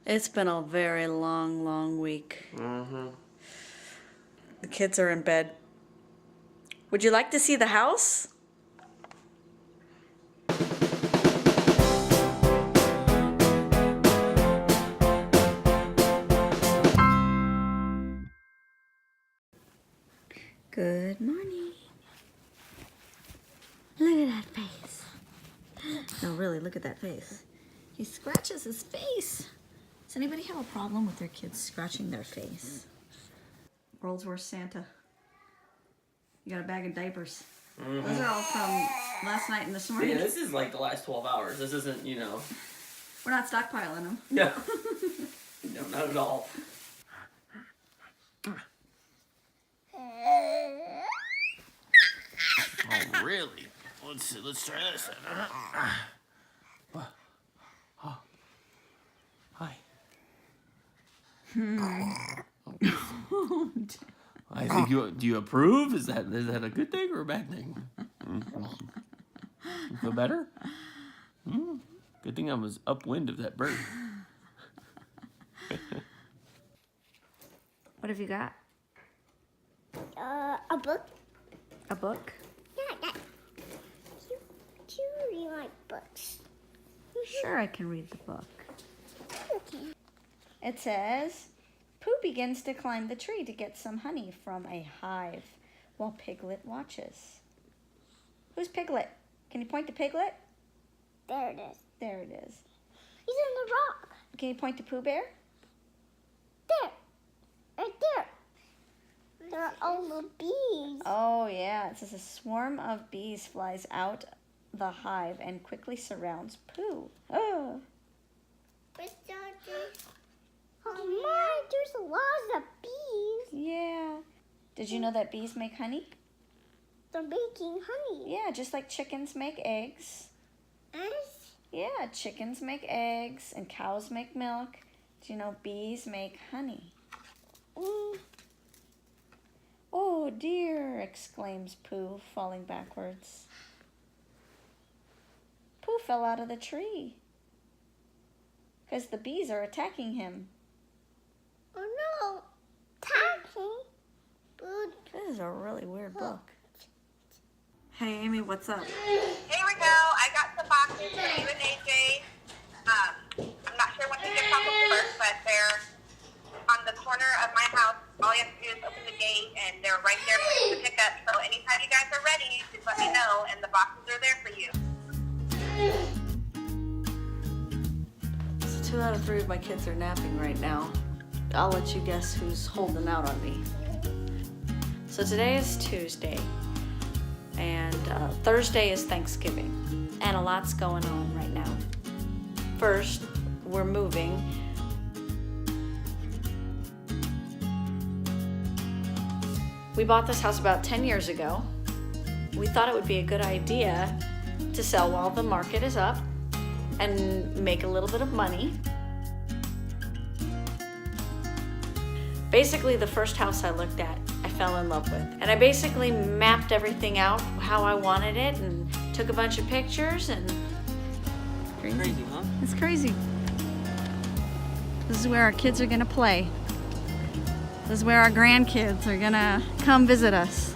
It's been a very long, long week. Mm-hmm. The kids are in bed. Would you like to see the house? Good morning. Look at that face. No, really, look at that face. He scratches his face. Does anybody have a problem with their kids scratching their face? World's worst Santa. You got a bag of diapers. Mm-hmm. Those are all from last night and this morning. Yeah, this is like the last 12 hours. This isn't, you know. We're not stockpiling them. No. No, not at all. Oh, really? Let's try this then. Oh. Hi. I think do you approve? Is that a good thing or a bad thing? You feel better? Good thing I was upwind of that bird. What have you got? A book. A book? Yeah, you really like books. Sure, I can read the book. Okay. It says, Pooh begins to climb the tree to get some honey from a hive while Piglet watches. Who's Piglet? Can you point to Piglet? There it is. There it is. He's in the rock. Can you point to Pooh Bear? There. Right there. There are all the bees. Oh, yeah. It says a swarm of bees flies out the hive and quickly surrounds Pooh. Oh. Oh my, there's a lot of bees. Yeah. Did you know that bees make honey? They're making honey. Yeah, just like chickens make eggs. Eggs? Yeah, chickens make eggs and cows make milk. Do you know bees make honey? Oh dear, exclaims Pooh, falling backwards. Pooh fell out of the tree because the bees are attacking him. Oh no, attacking. This is a really weird book. Hey Amy, what's up? Here we go. I got some boxes for you and AJ. I'm not sure when to get off them first, but they're on the corner of my house. All you have to do is open the gate, and they're right there for you to pick up. So anytime you guys are ready, just let me know, and the boxes are there for you. So 2 out of 3 of my kids are napping right now. I'll let you guess who's holding out on me. So today is Tuesday, and Thursday is Thanksgiving, and a lot's going on right now. First, we're moving. We bought this house about 10 years ago. We thought it would be a good idea to sell while the market is up and make a little bit of money. Basically, the first house I looked at, I fell in love with. And I basically mapped everything out how I wanted it and took a bunch of pictures and... Crazy, huh? It's crazy. This is where our kids are gonna play. This is where our grandkids are gonna come visit us.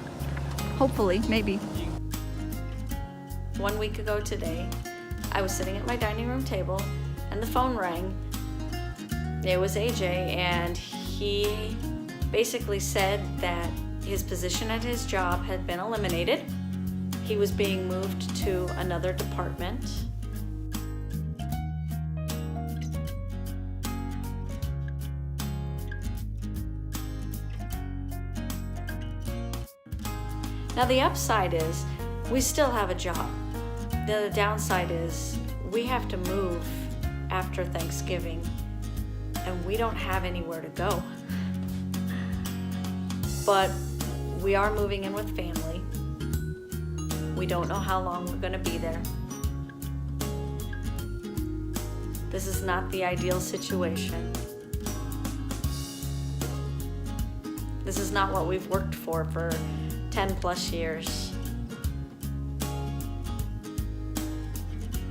Hopefully, maybe. 1 week ago today, I was sitting at my dining room table and the phone rang. It was AJ, and he basically said that his position at his job had been eliminated. He was being moved to another department. Now the upside is we still have a job. The downside is we have to move after Thanksgiving and we don't have anywhere to go. But we are moving in with family. We don't know how long we're going to be there. This is not the ideal situation. This is not what we've worked for 10 plus years.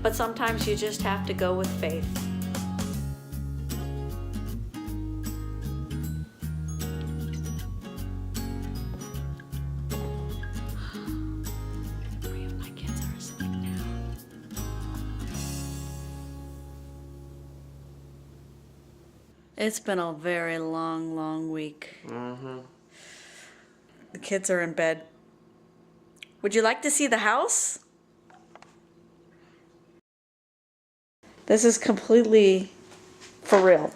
But sometimes you just have to go with faith. It's been a very long, long week. Mm-hmm. The kids are in bed. Would you like to see the house? This is completely for real.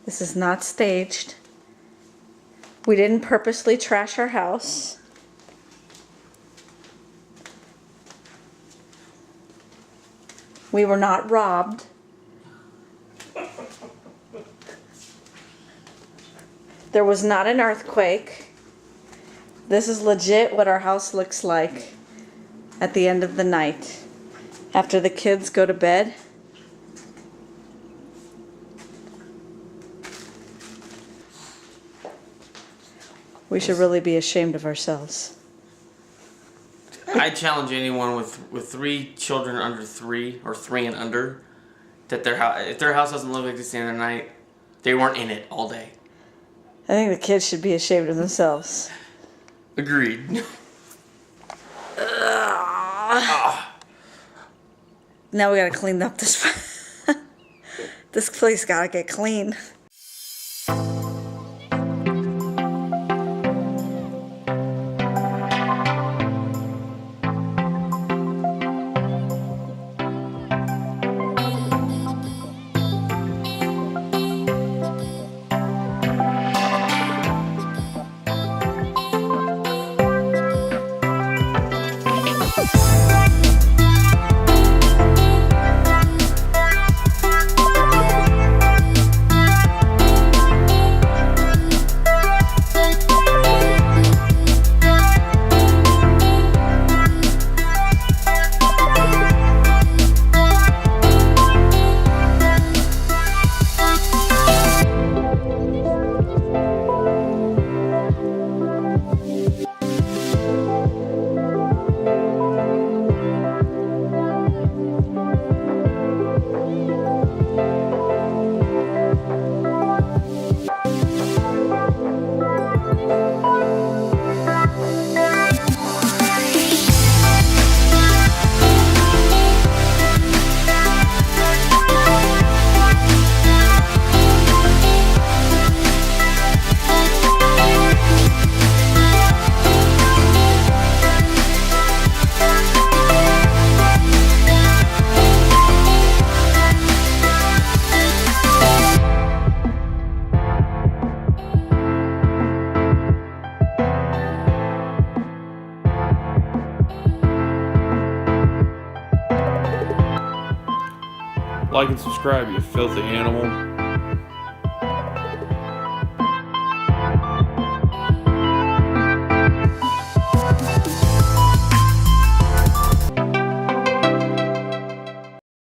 This is not staged. We didn't purposely trash our house. We were not robbed. There was not an earthquake. This is legit what our house looks like at the end of the night. After the kids go to bed. We should really be ashamed of ourselves. I challenge anyone with 3 children under 3 or 3 and under that if their house doesn't look like this the end of the night, they weren't in it all day. I think the kids should be ashamed of themselves. Agreed. Now we gotta clean up this. This place gotta get clean. Like and subscribe, you filthy animal.